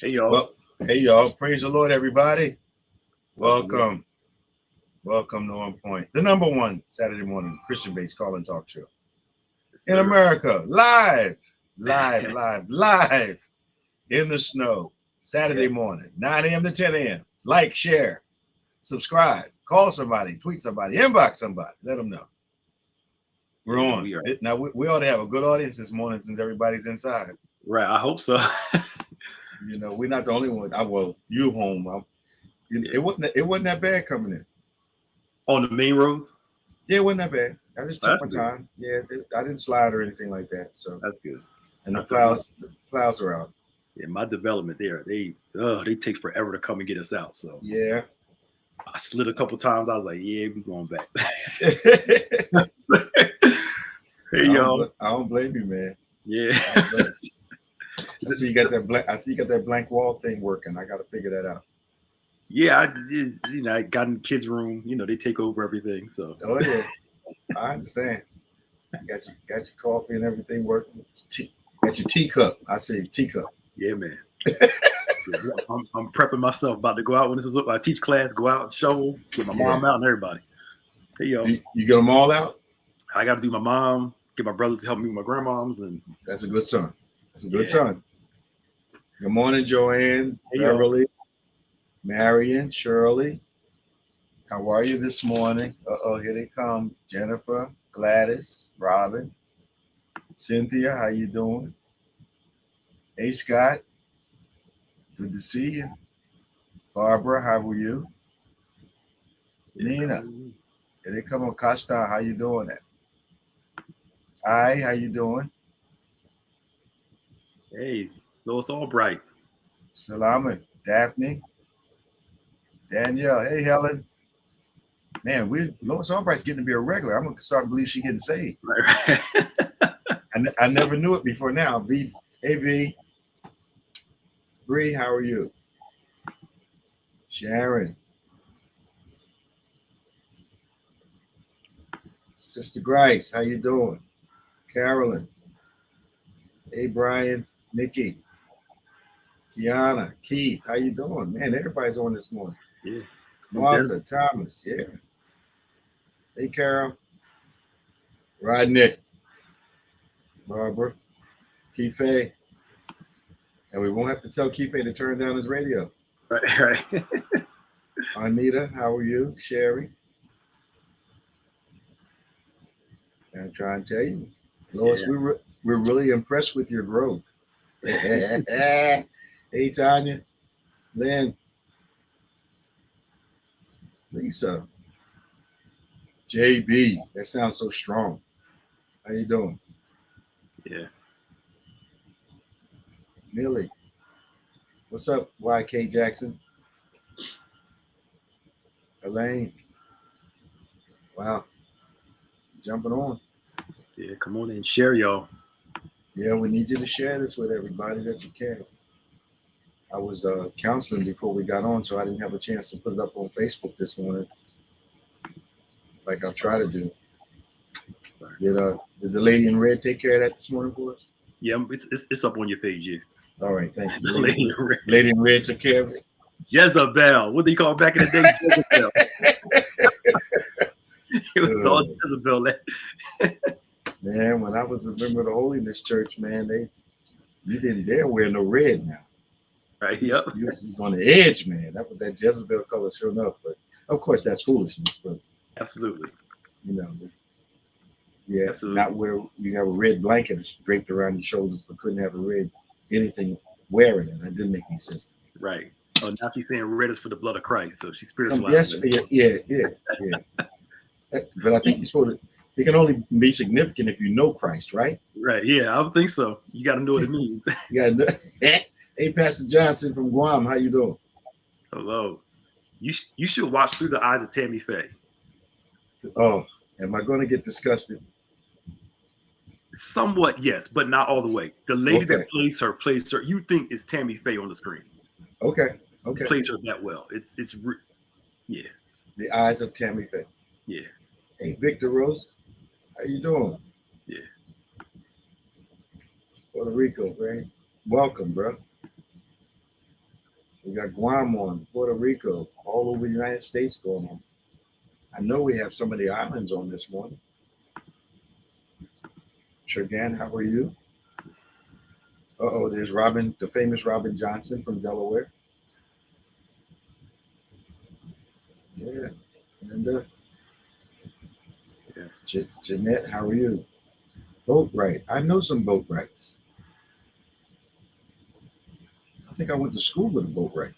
Hey y'all. Well, hey y'all, praise the Lord, everybody. Welcome. Welcome to On Point, the number one Saturday morning Christian-based call and talk show in America. Live in the snow. Saturday morning, 9 a.m. to 10 a.m. Like, share, subscribe, call somebody, tweet somebody, inbox somebody, let them know. We're on. Now, we ought to have a good audience this morning since everybody's inside. Right, I hope so. You know, we're not the only one. Well, you home. It wasn't that bad coming in. On the main roads? Yeah, it wasn't that bad. I just took my time. Yeah, I didn't slide or anything like that. So that's good. And the plows are out. Yeah, my development there, they take forever to come and get us out. So yeah, I slid a couple times. I was like, yeah, we going back. Hey y'all, I don't blame you, man. Yeah. I see you got that blank wall thing working. I got to figure that out. Yeah, I got in the kids' room. You know, they take over everything. So. Oh yeah, I understand. Got your coffee and everything working. Got your teacup. I see teacup. Yeah, man. I'm prepping myself. About to go out when this is up. I teach class. Go out, shovel, get my mom out, and everybody. Hey y'all. You get them all out? I got to do my mom. Get my brothers to help me with my grandmoms, and that's a good son. That's a good son. Good morning, Joanne, Beverly, Marion, Shirley. How are you this morning? Here they come. Jennifer, Gladys, Robin, Cynthia. How you doing? Hey, Scott. Good to see you. Barbara, how are you? Nina. Here they come on. Costa. How you doing? Hi, how you doing? Hey, Lois Albright. Salama, Daphne, Danielle. Hey, Helen. Man, Lois Albright's getting to be a regular. I'm gonna start to believe she's getting saved. Right. I never knew it before now. Hey V. Bree, how are you? Sharon. Sister Grice, how you doing? Carolyn. Hey, Brian, Nikki, Kiana, Keith, how you doing? Man, everybody's on this morning. Yeah. Martha, Thomas, yeah. Hey, Carol. Rodney, Barbara, Keefe. And we won't have to tell Keefe to turn down his radio. Right. Anita, how are you? Sherry. I'm trying to tell you. Lois, we're really impressed with your growth. Hey, Tanya, Lynn, Lisa, JB. That sounds so strong. How you doing? Yeah. Millie. What's up, YK Jackson? Elaine. Wow. Jumping on. Yeah, come on and share, y'all. Yeah, we need you to share this with everybody that you can. I was counseling before we got on, so I didn't have a chance to put it up on Facebook this morning, like I try to do. Did the lady in red take care of that this morning for us? Yeah, it's up on your page, yeah. All right, thank you. Lady in red took care of it. Jezebel. What do you call back in the day? Jezebel. It was all Jezebel. Man, when I was a member of the Holiness Church, man, you didn't dare wear no red now. Right, yep. You was on the edge, man. That was that Jezebel color showing up. But of course, that's foolishness. But absolutely, you know, yeah, absolutely. Not where you have a red blanket draped around your shoulders, but couldn't have a red anything wearing it. That didn't make any sense to me. Right. Oh, now she's saying red is for the blood of Christ, so she's spiritualized. Yes, yeah. But I think you're supposed to. It can only be significant if you know Christ, right? Right. Yeah, I would think so. You got to know what it means. You got to know. Hey, Pastor Johnson from Guam, how you doing? Hello. You should watch Through the Eyes of Tammy Faye. Oh, am I going to get disgusted? Somewhat, yes, but not all the way. The lady that plays her, you think is Tammy Faye on the screen. Okay. Plays her that well. Yeah. The Eyes of Tammy Faye. Yeah. Hey, Victor Rose, how you doing? Yeah. Puerto Rico, man. Welcome, bro. We got Guam on, Puerto Rico, all over the United States going on. I know we have some of the islands on this morning. Shirgan, how are you? Uh-oh, there's Robin, the famous Robin Johnson from Delaware. Yeah. And Jeanette, how are you? Boat right. I know some boat rights. I think I went to school with a boat right.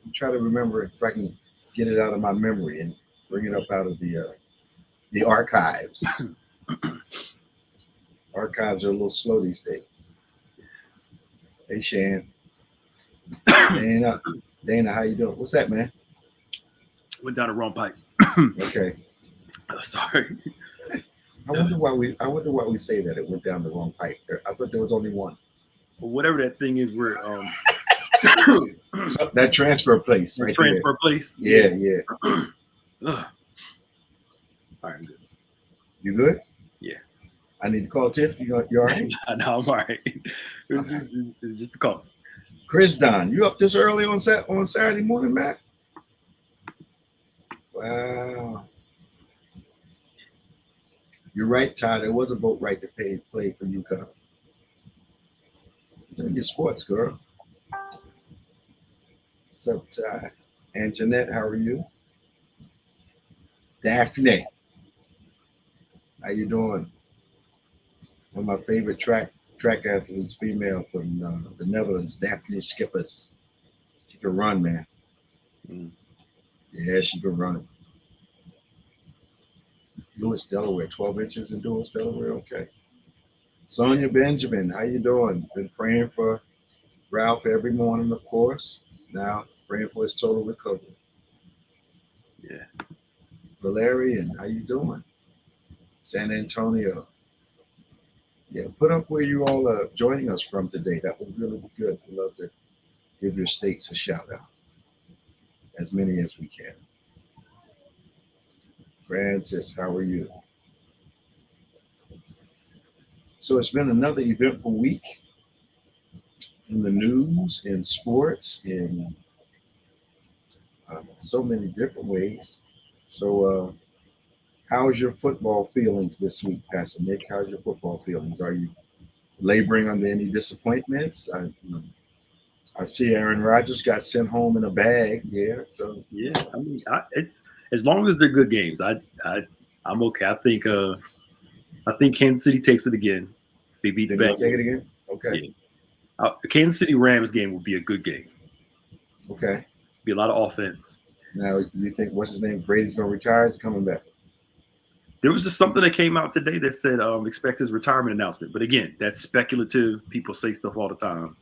I'm trying to remember if I can get it out of my memory and bring it up out of the archives. Archives are a little slow these days. Hey, Shan. Dana, how you doing? What's that, man? Went down the wrong pipe. Okay. Sorry. I wonder why we say that it went down the wrong pipe. I thought there was only one. Well, whatever that thing is, we're So that transfer place, right? Transfer place. Yeah. All right, I'm good. You good? Yeah. I need to call Tiff. You all right? No, I'm all right. It's just a call. Chris Don, you up this early on Saturday morning, Matt? Wow. You're right, Todd. There was a boat right to play for UConn. Doing your sports, girl. What's up, Ty? Antoinette, how are you? Daphne, how you doing? One of my favorite track athletes, female from the Netherlands, Daphne Skippers. She can run, man. Yeah, she can run. Lewis, Delaware, 12 inches in Lewis, Delaware. Okay. Sonia Benjamin, how you doing? Been praying for Ralph every morning, of course. Now praying for his total recovery. Yeah. Valerian, how you doing? San Antonio. Yeah, put up where you all are joining us from today. That would really be good. We'd love to give your states a shout out. As many as we can. Francis, how are you? So it's been another eventful week in the news, in sports, in so many different ways. So how's your football feelings this week, Pastor Nick? How's your football feelings? Are you laboring under any disappointments? I see Aaron Rodgers got sent home in a bag. Yeah, so yeah. I mean, it's as long as they're good games, I'm okay. I think Kansas City takes it again. They beat the Bengals. Take it again. Okay. Yeah. The Kansas City Rams game will be a good game. Okay. Be a lot of offense. Now, you think what's his name? Brady's gonna retire? He's coming back. There was just something that came out today that said expect his retirement announcement. But again, that's speculative. People say stuff all the time.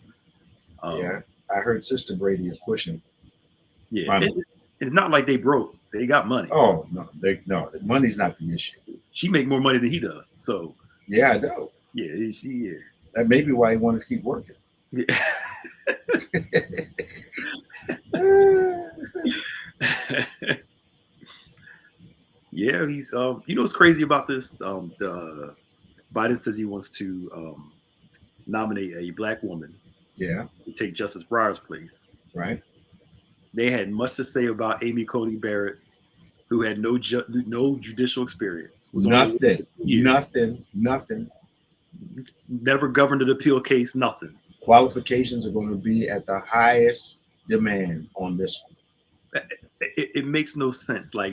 Yeah, I heard Sister Brady is pushing. Yeah, it's not like they broke. They got money. Oh no, the money's not the issue. She make more money than he does. So yeah, I know. Yeah, yeah. That may be why he wanted to keep working. Yeah. Yeah, he's you know what's crazy about this? Biden says he wants to nominate a black woman. Yeah. To take Justice Breyer's place. Right. They had much to say about Amy Coney Barrett, who had no judicial experience. Was nothing. Never governed an appeal case. Nothing. Qualifications are going to be at the highest demand on this one. It makes no sense. Like,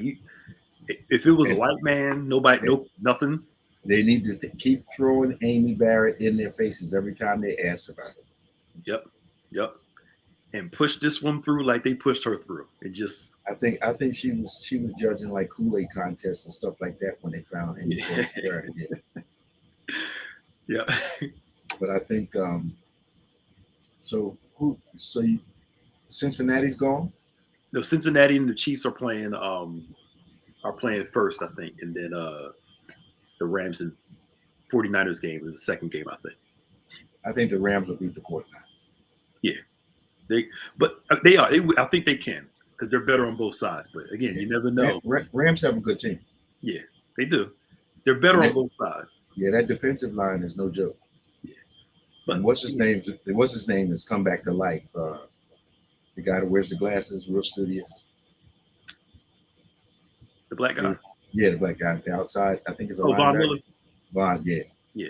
if it was a white man, nothing. They need to keep throwing Amy Barrett in their faces every time they ask about it. Yep. And push this one through like they pushed her through. It just. I think she was judging like Kool-Aid contests and stuff like that when they found Amy Barrett. Yeah. But I think Cincinnati's gone? No, Cincinnati and the Chiefs are playing first, I think, and then the Rams and 49ers game is the second game, I think. I think the Rams will beat the 49ers. Yeah. They are. I think they can because they're better on both sides. But again, you never know. Rams have a good team. Yeah, they do. They're better on both sides. Yeah, that defensive line is no joke. Yeah. But what's his name has come back to life. The guy that wears the glasses, real studious. The black guy. Yeah, the black guy. The outside, I think it's a Oh, Von linebacker. Miller. Bond, yeah. Yeah.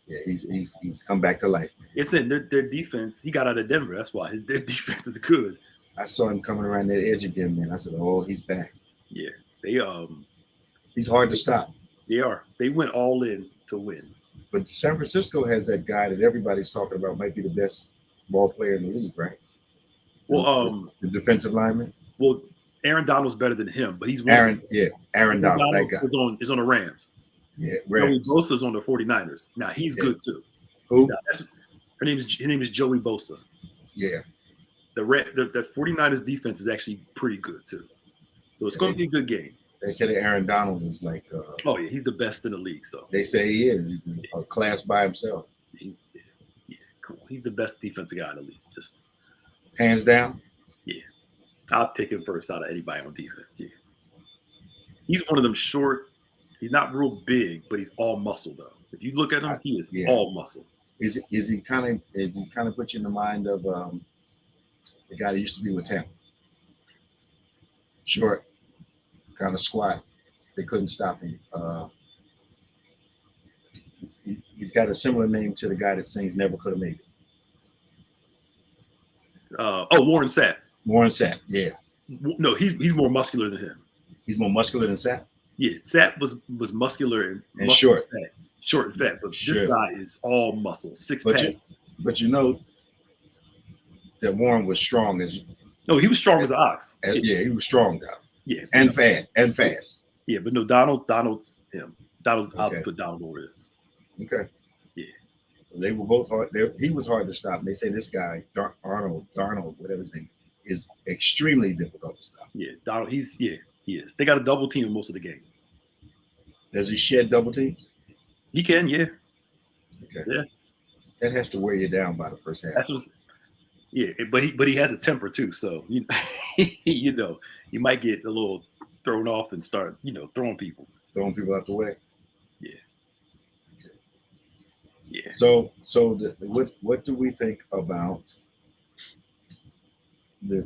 Yeah, he's come back to life. It's in their defense. He got out of Denver. That's why their defense is good. I saw him coming around that edge again, man. I said, "Oh, he's back." Yeah, they He's hard to stop. They are. They went all in to win. But San Francisco has that guy that everybody's talking about might be the best ball player in the league, right? Well, the defensive lineman. Well, Aaron Donald's better than him, but he's Aaron Donald, that guy. is on the Rams. Yeah, Rams. Joey Bosa's on the 49ers. Now he's good too. Who? Now, his name is Joey Bosa. Yeah. The 49ers defense is actually pretty good too. So it's going to be a good game. They said that Aaron Donald is like. Oh yeah, he's the best in the league. So they say he is. He's in a class by himself. Come on. He's the best defensive guy in the league. Just hands down. Yeah, I'll pick him first out of anybody on defense. Yeah, he's one of them short. He's not real big, but he's all muscle though. If you look at him, he is all muscle. Is he kind of put you in the mind of the guy that used to be with Tampa? Short, kind of squat. They couldn't stop him. He's got a similar name to the guy that sings "Never Could Have Made It." Warren Sapp. Warren Sapp, yeah. No, he's more muscular than him. He's more muscular than Sapp. Yeah, Sapp was muscular and short. Short and fat, but this guy is all muscle, six-pack. But you know that Warren was strong as. No, he was strong as an ox. Yeah, he was strong though. Yeah, and fast. Yeah, but no, Donald's him. I'll put Donald over there. Okay. Yeah. They were both hard. He was hard to stop. And they say this guy, Darnold, whatever his name, is extremely difficult to stop. Yeah, Donald, he is. They got a double team most of the game. Does he shed double teams? He can, yeah. Okay. Yeah. That has to wear you down by the first half. But he has a temper too, so you know, he might get a little thrown off and start, throwing people out the way. Yeah. Okay. Yeah. So what do we think about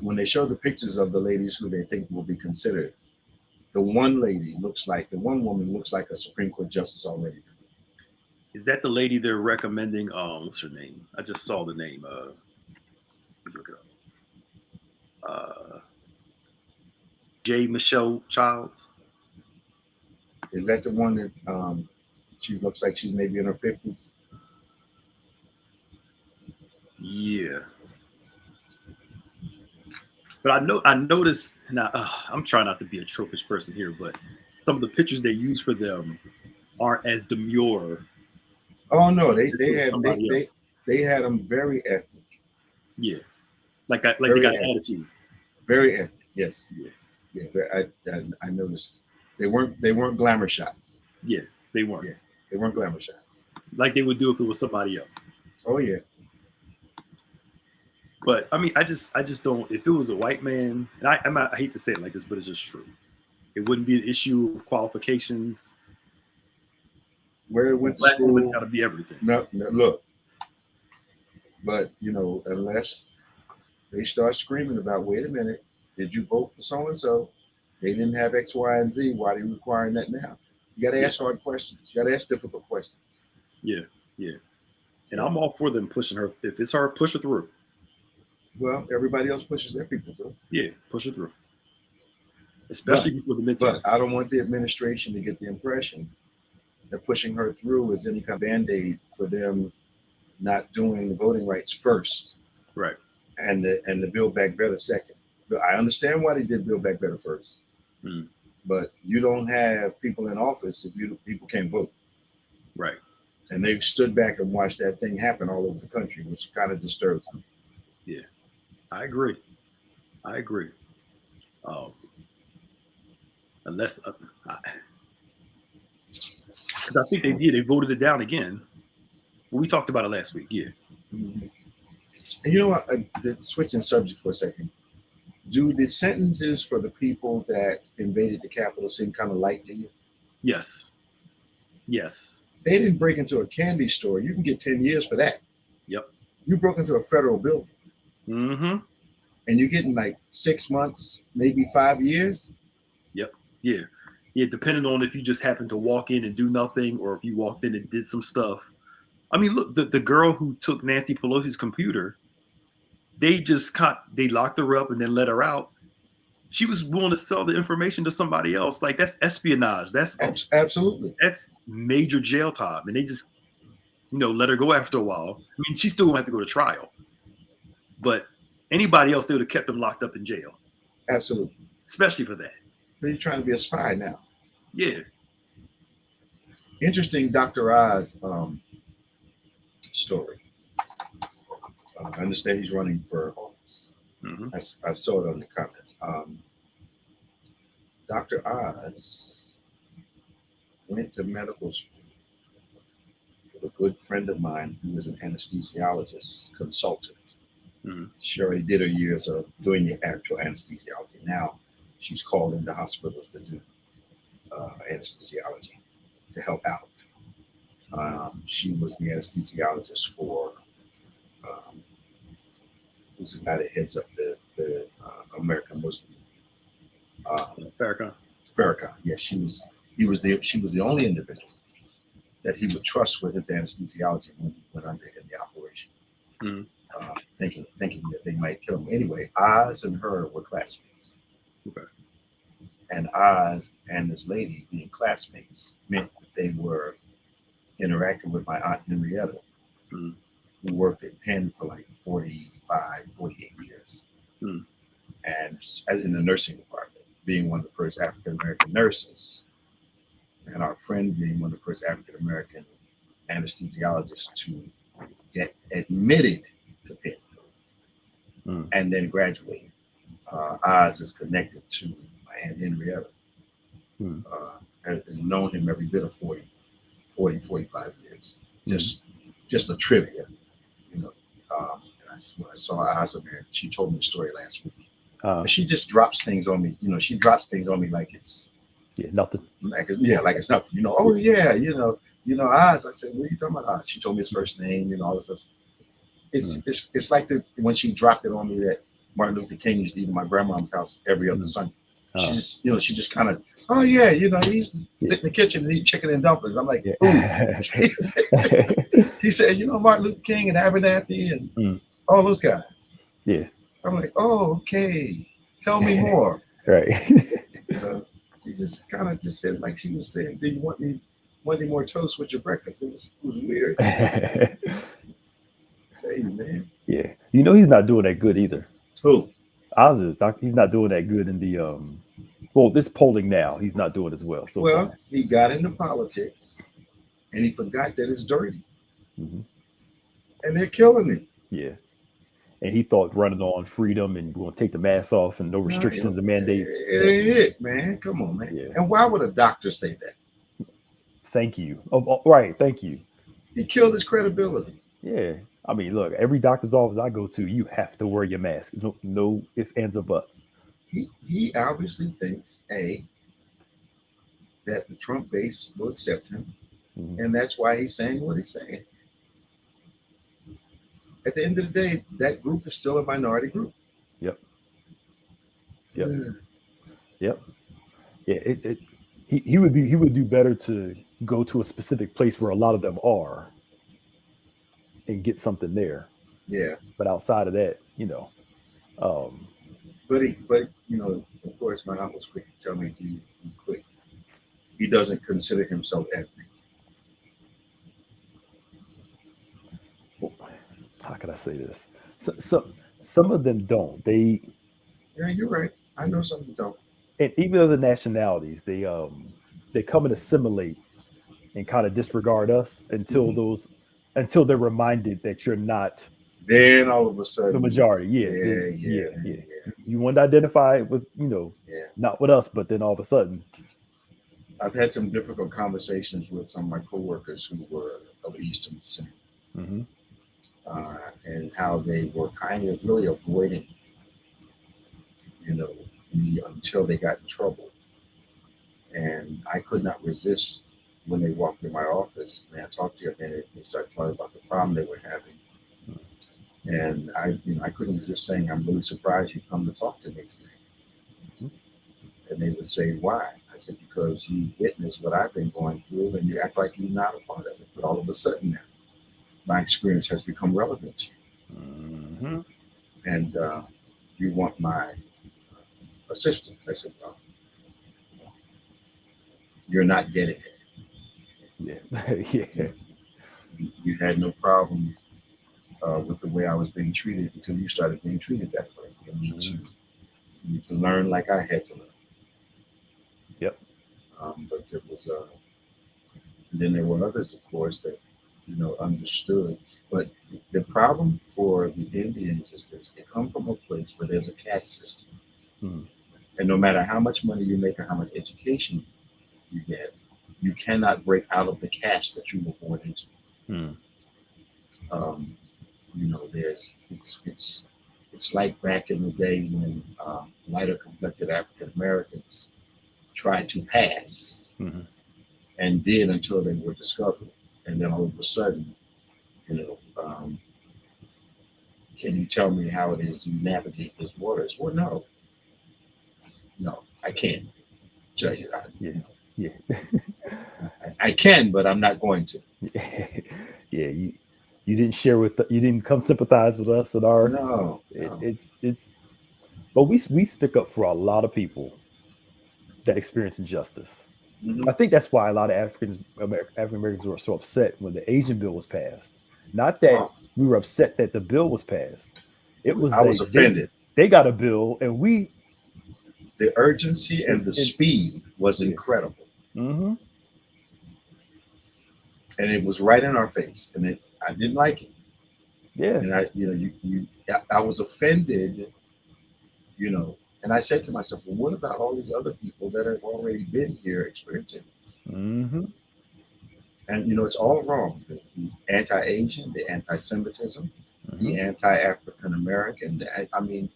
when they show the pictures of the ladies who they think will be considered? The one woman looks like a Supreme Court justice already. Is that the lady they're recommending? What's her name? I just saw the name. Look it up. J. Michelle Childs. Is that the one that she looks like she's maybe in her 50s? Yeah. But I noticed, and I'm trying not to be a tropish person here, but some of the pictures they use for them aren't as demure. Oh no, they had them very ethnic. Yeah, like they got an attitude. Very ethnic. Yes. Yeah. I noticed they weren't glamour shots. Yeah, they weren't. Yeah, they weren't glamour shots. Like they would do if it was somebody else. Oh yeah. But I mean, I just don't. If it was a white man, and I hate to say it like this, but it's just true. It wouldn't be an issue of qualifications. Where it went to Black school, woman's got to be everything. No, look. But unless they start screaming about, wait a minute, did you vote for so and so? They didn't have X, Y, and Z. Why are you requiring that now? You got to ask hard questions. You got to ask difficult questions. Yeah. And I'm all for them pushing her. If it's her, push her through. Well, everybody else pushes their people through. Yeah, push her through. Especially before the midterm. But I don't want the administration to get the impression that pushing her through is any kind of band-aid for them not doing the voting rights first. Right. And the Build Back Better second. But I understand why they did Build Back Better first. Mm. But you don't have people in office if people can't vote. Right. And they stood back and watched that thing happen all over the country, which kind of disturbs them. Yeah, I agree. Unless, because I think they voted it down again. We talked about it last week. Yeah. Mm-hmm. And you know what? Switching subject for a second. Do the sentences for the people that invaded the Capitol seem kind of light to you? Yes. They didn't break into a candy store. You can get 10 years for that. Yep. You broke into a federal building. Mm-hmm. and you're getting like 6 months, maybe 5 years. Yep. Yeah. Yeah. Depending on if you just happened to walk in and do nothing, or if you walked in and did some stuff. I mean, look, the girl who took Nancy Pelosi's computer, they locked her up and then let her out. She was willing to sell the information to somebody else. Like, that's espionage. Absolutely. That's major jail time. And they just, let her go after a while. I mean, she still won't have to go to trial. But anybody else, they would have kept them locked up in jail. Absolutely. Especially for that. But you're trying to be a spy now. Yeah. Interesting Dr. Oz story. I understand he's running for office. Mm-hmm. I saw it on the comments. Dr. Oz went to medical school with a good friend of mine who was an anesthesiologist consultant. Mm-hmm. She already did her years of doing the actual anesthesiology. Now she's called into hospitals to do anesthesiology to help out. She was the anesthesiologist for who's the guy that heads up the American Muslim Farrakhan. Yes, she was the only individual that he would trust with his anesthesiology when he went under in the operation. Mm-hmm. Thinking that they might kill him. Anyway, Oz and her were classmates. Okay. And Oz and this lady being classmates meant that they were interacting with my aunt Henrietta, mm-hmm. who worked at Penn for like 45, 48 years. Mm-hmm. And in the nursing department, being one of the first African-American nurses, and our friend being one of the first African-American anesthesiologists to get admitted to Penn and then graduate. Oz is connected to my Aunt Henrietta. Has known him every bit of 40, 45 years. Just a trivia, And when I saw Oz on there, she told me the story last week. But she just drops things on me. She drops things on me like it's nothing. Like it's nothing. Oh yeah, Oz. I said, what are you talking about, Oz? She told me his first name, all this stuff. It's like when she dropped it on me that Martin Luther King used to eat in my grandmom's house every other Sunday. She just kind of, oh yeah, he used to sit in the kitchen and eat chicken and dumplings. I'm like, ooh. He said, Martin Luther King and Abernathy and all those guys. Yeah. I'm like, oh, okay. Tell me more. Right. She just kind of just said, like she was saying, do you want any more toast with your breakfast? It was weird. Tell you, man. Yeah. He's not doing that good either. Who? Oz is. He's not doing that good in the this polling now. He's not doing as well. So well, he got into politics and he forgot that it's dirty. Mm-hmm. And they're killing him. Yeah. And he thought running on freedom and going to take the mask off and no restrictions and mandates. It ain't it, man. Come on, man. Yeah. And why would a doctor say that? Thank you. Oh, right. Thank you. He killed his credibility. Yeah. I mean, look, every doctor's office I go to, you have to wear your mask. No ifs, ands, or buts. He obviously thinks, that the Trump base will accept him. Mm-hmm. And that's why he's saying what he's saying. At the end of the day, that group is still a minority group. Yep. Yeah. He would do better to go to a specific place where a lot of them are and get something there. Yeah. But outside of that, But of course, my aunt was quick to tell me he doesn't consider himself ethnic. How can I say this? So some of them don't. Yeah, you're right. I know some of them don't. And even other nationalities, they come and assimilate and kind of disregard us until they're reminded that you're not. Then all of a sudden, the majority. Yeah. You want to identify with, not with us, but then all of a sudden. I've had some difficult conversations with some of my coworkers who were of Eastern descent. Mm-hmm. And how they were kind of really avoiding, me until they got in trouble. And I could not resist when they walked in my office and I talked to them and they started talking about the problem they were having. And I couldn't resist saying, I'm really surprised you come to talk to me today. Mhm. And they would say, why? I said, because you witnessed what I've been going through and you act like you're not a part of it. But all of a sudden now, my experience has become relevant to you. Mhm. And you want my assistance. I said, well, you're not getting it. Yeah. You Yeah. know, you had no problem with the way I was being treated until you started being treated that way. Mhm. You need to learn like I had to learn. Yep. But it was, then there were others, of course, that understood. But the problem for the Indians is this: they come from a place where there's a caste system, Mhm. and no matter how much money you make or how much education you get, you cannot break out of the caste that you were born into. Mhm. Um, there's it's like back in the day when lighter complected African Americans tried to pass Mhm. and did until they were discovered, and then all of a sudden, you know, um, can you tell me how it is you navigate these waters? Well, no, no, I can't tell you. Yeah. Yeah. I can, but I'm not going to. Yeah. You didn't share with you didn't come sympathize with us at our No, no. it's but we stick up for a lot of people that experience injustice. Hmm. I think that's why a lot of African Americans were so upset when the Asian bill was passed. Not that Oh, we were upset that the bill was passed. It was I was offended. they got a bill and we The urgency and the and speed was yeah. incredible, Mm-hmm. and it was right in our face, and I didn't like it. Yeah. And I was offended, and I said to myself, well, what about all these other people that have already been here experiencing this? Mm-hmm. And it's all wrong. The anti-Asian, the anti-Semitism, Mm-hmm. the anti-African American. I mean,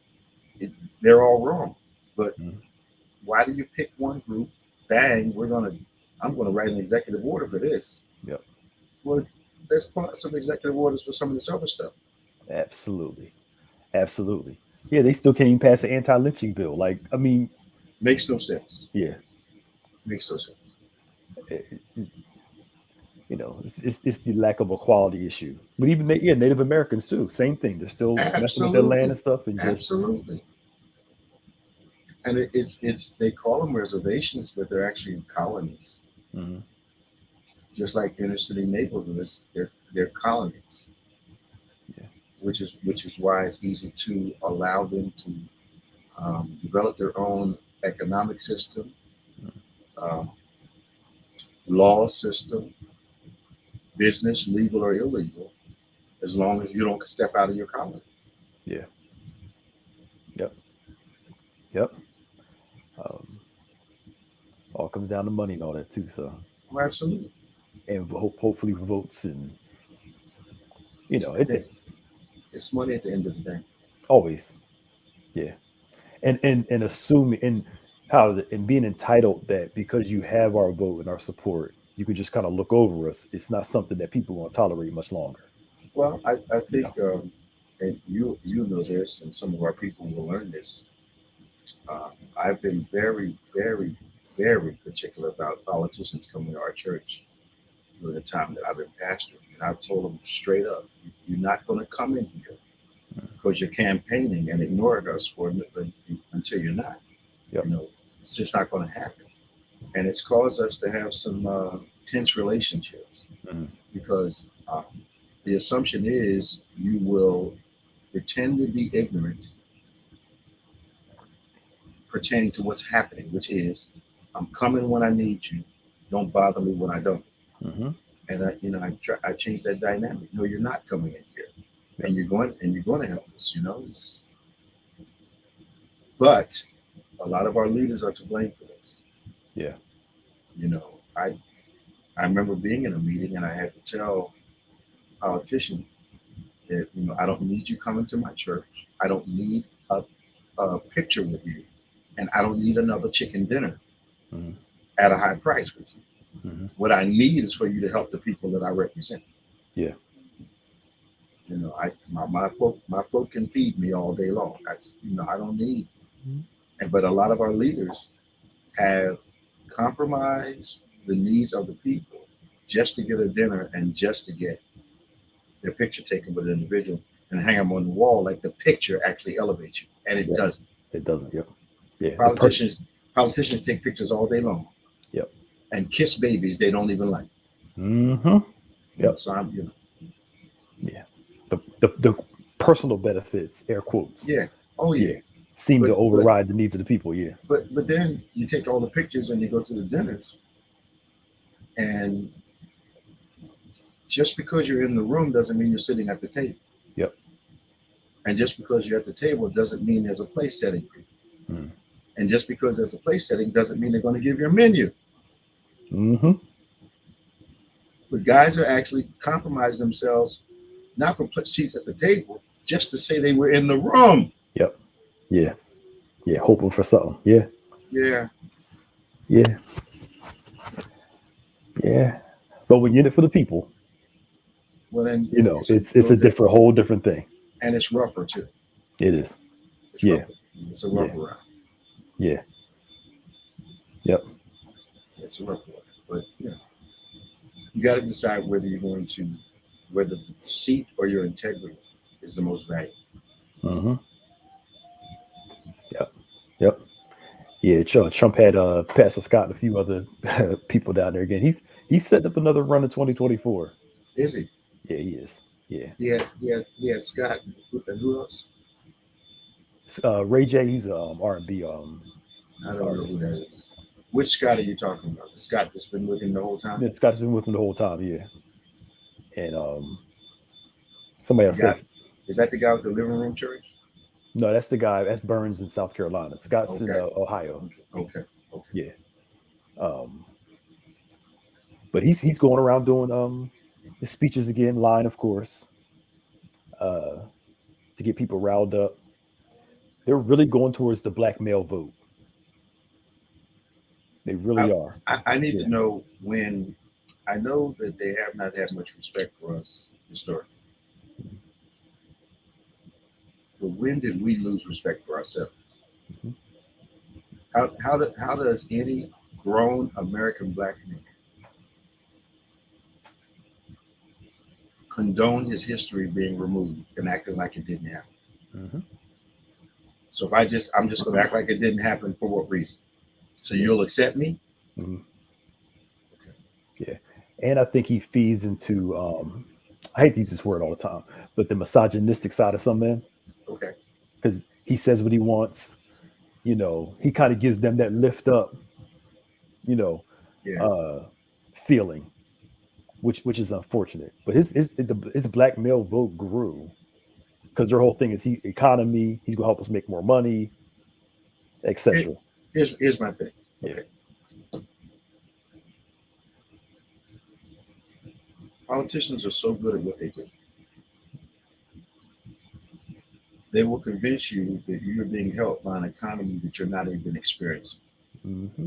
they're all wrong. But Mm-hmm. why do you pick one group? Bang, I'm gonna write an executive order for this. Yep. Well, there's parts of executive orders for some of this other stuff. Absolutely. Absolutely. Yeah, they still can't even pass an anti-lynching bill. Like, I mean, Makes no sense. yeah, Makes no sense. it, it's the lack of a quality issue. But even yeah, Native Americans too, same thing. They're still messing with their land Absolutely, and stuff, and just absolutely. And it's they call them reservations, but they're actually colonies. mhm, Just like inner city neighborhoods, they're colonies, yeah, which is why it's easy to allow them to develop their own economic system, mhm, um, law system, business, legal or illegal, as long as you don't step out of your colony. yeah, yep, yep. Um, all comes down to money and all that too. So, Oh, absolutely. and hopefully votes and I think it's money at the end of the day. always, yeah, and assuming and and being entitled that because you have our vote and our support, you could just kind of look over us. It's not something that people want to tolerate much longer. Well, I You think, know. and you know this, and some of our people will learn this. I've been very, very, very particular about politicians coming to our church during the time that I've been pastoring, and I've told them straight up, you're not going to come in here because you're campaigning and ignoring us until you're not. Yep. You know, it's just not going to happen, and it's caused us to have some tense relationships Mhm. because the assumption is you will pretend to be ignorant pertaining to what's happening, which is I'm coming when I need you. Don't bother me when I don't. Mhm. And I change that dynamic. No, you're not coming in here, Yep. and you're going to help us. But a lot of our leaders are to blame for this. Yeah. You know, I remember being in a meeting and I had to tell a politician that I don't need you coming to my church. I don't need a picture with you, and I don't need another chicken dinner Mhm. at a high price with you. Mhm. What I need is for you to help the people that I represent. Yeah. My folk can feed me all day long. That's I don't need. Mhm. But a lot of our leaders have compromised the needs of the people just to get a dinner and just to get their picture taken with an individual and hang them on the wall like the picture actually elevates you, and it Yeah. doesn't. It doesn't. Yep. Yeah. Politicians take pictures all day long. Yep. And kiss babies they don't even like. Mm-hmm. Yep. So I'm Yeah. The personal benefits, air quotes. yeah. Oh yeah. Seem to override the needs of the people. Yeah. But then you take all the pictures and you go to the dinners, and just because you're in the room doesn't mean you're sitting at the table. Yep. And just because you're at the table doesn't mean there's a place setting for you. Mm. And just because there's a place setting doesn't mean they're going to give you a menu. Mm-hmm. But guys are actually compromising themselves, not for seats at the table, just to say they were in the room. Yep. Yeah. Yeah. Hoping for something. Yeah. Yeah. Yeah. Yeah. But when you're in it for the people, well, then it's a whole different thing. And it's rougher too. It is. It's rougher. It's a rougher round. Yeah. Yep. It's a rough one. But you got to decide whether the seat or your integrity is the most valuable. Mm-hmm. Yep. Yeah, Trump had Pastor Scott and a few other people down there again. He's setting up another run in 2024. Is he? Yeah, he is. Yeah. Yeah. Scott and who else? Ray J. He's R&B. I don't know who that is. Which Scott are you talking about? The Scott that's been with him the whole time? Yeah, Scott's been with him the whole time. Yeah. And somebody else said, is that the guy with the living room church? No, that's the guy. That's Burns in South Carolina. Scott's in Ohio. Okay. Yeah. But he's going around doing his speeches again, lying, of course, to get people riled up. They're really going towards the black male vote. They really are. I need to know when. I know that they have not had much respect for us historically. But when did we lose respect for ourselves? Mm-hmm. How does any grown American black man condone his history being removed and acting like it didn't happen? Mm-hmm. So if I'm just going to act like it didn't happen, for what reason? So you'll accept me? Mm-hmm. Okay. Yeah. And I think he feeds into, I hate to use this word all the time, but the misogynistic side of some men. Okay. Because he says what he wants. He kind of gives them that lift up, feeling, which is unfortunate. But his black male vote grew because their whole thing is economy. He's gonna help us make more money, etc. Here's my thing. Yeah. Okay. Politicians are so good at what they do. They will convince you that you're being helped by an economy that you're not even experiencing. Mm-hmm.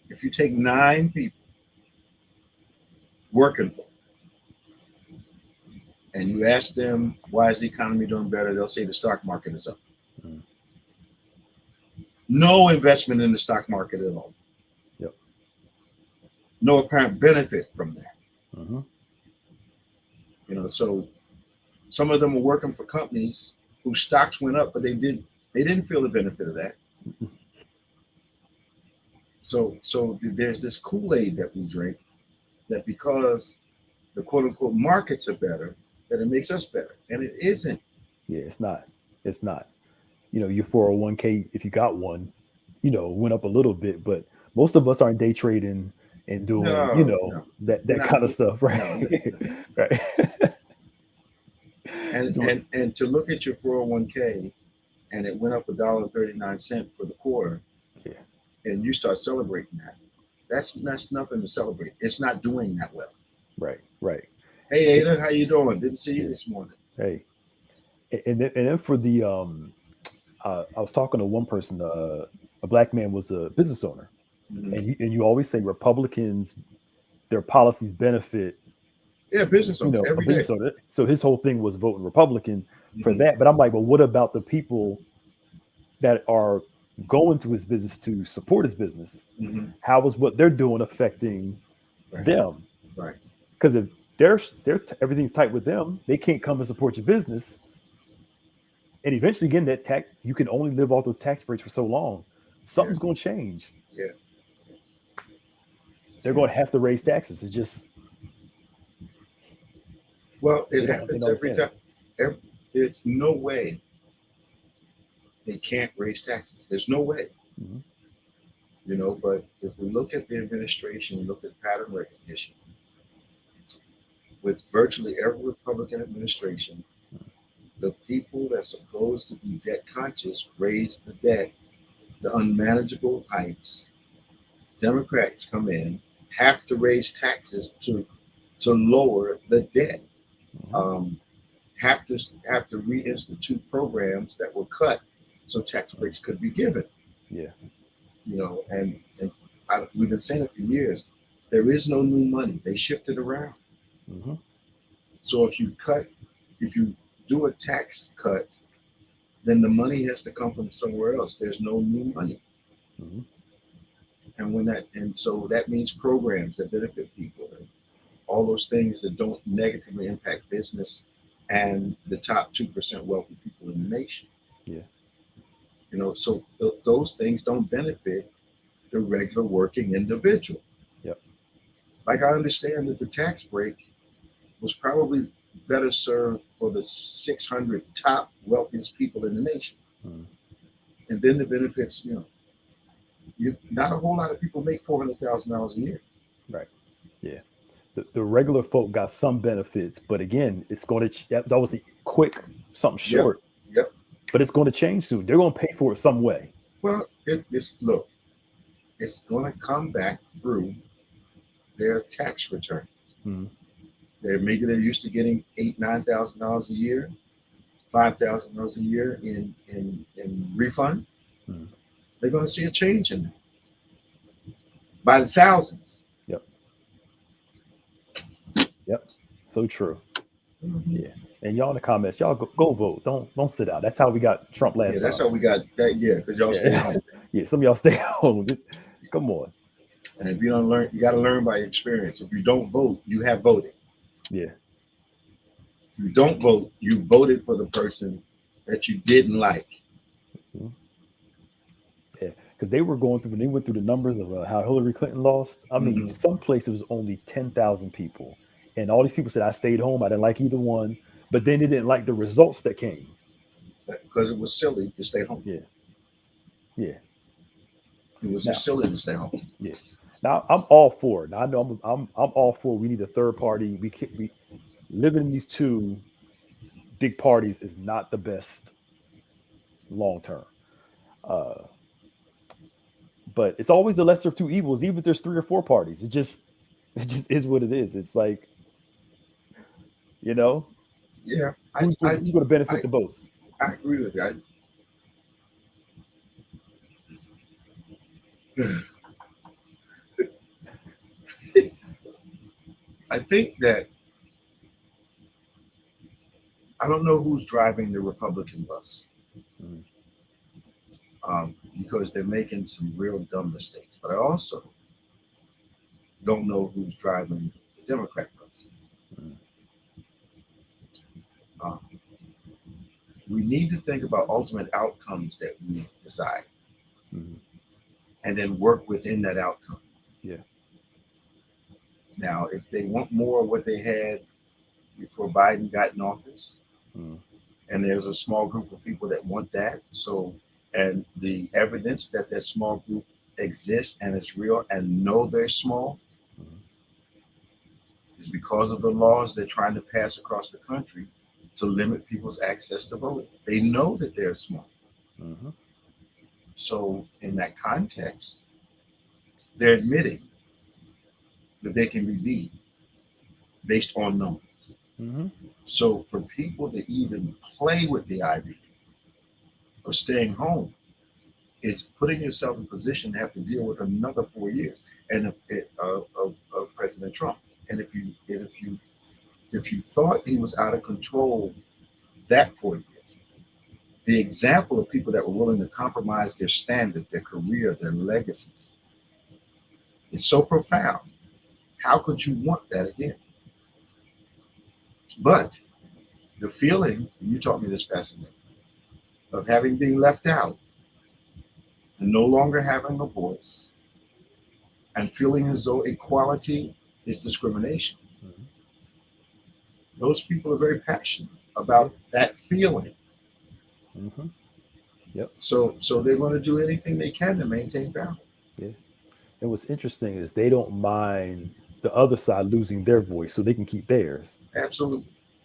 If you take 9 people working for them, and you ask them, why is the economy doing better? They'll say the stock market is up. Mm-hmm. No investment in the stock market at all. Yep. No apparent benefit from that. Mm-hmm. So some of them are working for companies whose stocks went up, but they didn't feel the benefit of that. So there's this Kool-Aid that we drink that because the quote unquote markets are better, that it makes us better. And it isn't. Yeah, it's not. Your 401k, if you got one, went up a little bit, but most of us aren't day trading and doing, that kind of stuff, right? No. Right. And to look at your 401k and it went up $1.39 for the quarter, and you start celebrating that, that's nothing to celebrate. It's not doing that well. Right. Hey Ada, how you doing? Didn't see you this morning. Hey, and then for the I was talking to one person, a black man was a business owner, mm-hmm. and you always say Republicans, their policies benefit Yeah, business you owners know, a every day. business owner. So his whole thing was voting Republican for Mhm. that. But I'm like, well, what about the people that are going to his business to support his business? Mhm. How is what they're doing affecting Right, them? right. Because if they're everything's tight with them, they can't come and support your business. And eventually, again, that tax you can only live off those tax breaks for so long. Yeah, Something's going to change. yeah, They're yeah. going to have to raise taxes. It's just Well, it they happens don't every understand time. Every, there's no way they can't raise taxes. There's no way, it. Hmm. But if we look at the administration, look at pattern recognition, with virtually every Republican administration, the people that's supposed to be debt conscious raise the debt, the unmanageable heights. Democrats come in, have to raise taxes to lower the debt. Hmm. Um, have to reinstitute programs that were cut so tax breaks could be given. Yeah. And we've been saying it for years. There is no new money. They shift it around. Hmm. So if you do a tax cut, then the money has to come from somewhere else. There's no new money. Hmm. So that means programs that benefit people and all those things that don't negatively impact business and the top 2% wealthy people in the nation. Yeah. So those things don't benefit the regular working individual. Yep. Like I understand that the tax break was probably better served for the 600 top wealthiest people in the nation. Hmm. And then the benefits, not a whole lot of people make $400,000 a year. Right. Yeah. The regular folk got some benefits, but again, it's going to that was a quick something Yep, short, yep. but it's going to change soon. They're going to pay for it some way. Well, it's going to come back through their tax return. Hmm. They're used to getting $8,000-9,000 a year, $5,000 a year in refund. Hmm. They're going to see a change in that by the thousands. Yep. Yep. So true. Mhm. Yeah. And y'all in the comments, y'all go vote. Don't sit out. That's how we got Trump Yeah, last that's time. how we got that. Yeah, because y'all stay Yeah. home. Yeah. Some of y'all stay home. Come on. And if you don't learn, you got to learn by experience. If you don't vote, you have voted. Yeah. If you don't vote, you voted for the person that you didn't like. Mhm. Yeah. Because they were going through when they went through the numbers of how Hillary Clinton lost. I mean, Mm-hmm. some places was only 10,000 people, and all these people said I stayed home. I didn't like either one, but then they didn't like the results that came. Because it was silly to stay home. Yeah. Yeah. It was just Now. silly to stay home. Yeah. Now I'm all for it. Now I know I'm all for. We need a third party. We can't. We living in these two big parties is not the best long term. Uh, but it's always the lesser of two evils. Even if there's three or four parties, it just is what it is. It's like you know Yeah, who's going to benefit I, the most. I agree with that. I think that I don't know who's driving the Republican bus, Mm. because they're making some real dumb mistakes. But I also don't know who's driving the Democrat bus. Mm. Um, we need to think about ultimate outcomes that we decide, Mm. and then work within that outcome. Yeah. Now, if they want more of what they had before Biden got in office, Mm. and there's a small group of people that want that, and the evidence that that small group exists and it's real and know they're small Mm. is because of the laws they're trying to pass across the country to limit people's access to voting. They know that they're small. Mm. So in that context, they're admitting that they can be beat based on numbers. Mm. So for people to even play with the idea of staying home is putting yourself in a position to have to deal with another 4 years of President Trump. And if you if you thought he was out of control that 4 years, the example of people that were willing to compromise their standard, their career, their legacies is so profound. How could you want that again? But the feeling, and you taught me this, Pastor Nick, of having been left out and no longer having a voice and feeling as though equality is discrimination. Mhm. Those people are very passionate about that feeling. Mhm. Yep. So they're going to do anything they can to maintain power. Yeah. And what's interesting is they don't mind the other side losing their voice so they can keep theirs. Absolutely.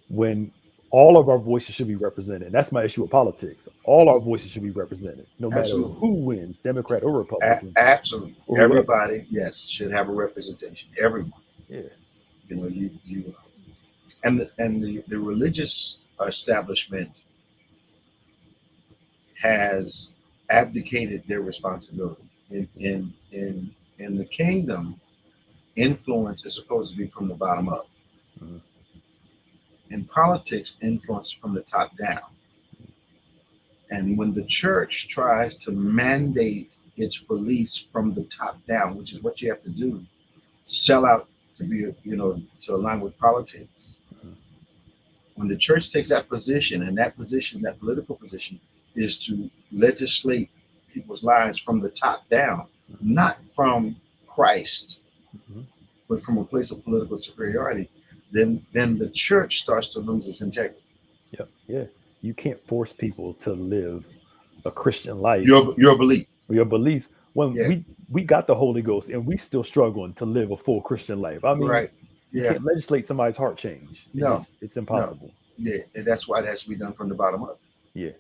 When all of our voices should be represented. And that's my issue with politics. All our voices should be represented, no matter Absolutely. who wins, Democrat or Republican. Absolutely. Or whoever. Everybody, yes, should have a representation. Everyone. Yeah. You know, you and the religious establishment has abdicated their responsibility. In the kingdom, influence is supposed to be from the bottom up. Mhm. In politics, influence from the top down. And when the church tries to mandate its beliefs from the top down, which is what you have to do, sell out to be, to align with politics. Mhm. When the church takes that position, and that position, that political position, is to legislate people's lives from the top down, not from Christ, Mhm. but from a place of political superiority, then the church starts to lose its integrity. Yep. Yeah. You can't force people to live a Christian life. Your belief. Or your beliefs. When Yeah. we got the Holy Ghost and we still struggling to live a full Christian life. I mean, Right. you Yeah. can't legislate somebody's heart change. No. It's impossible. Yeah. And that's why it has to be done from the bottom up. Yeah.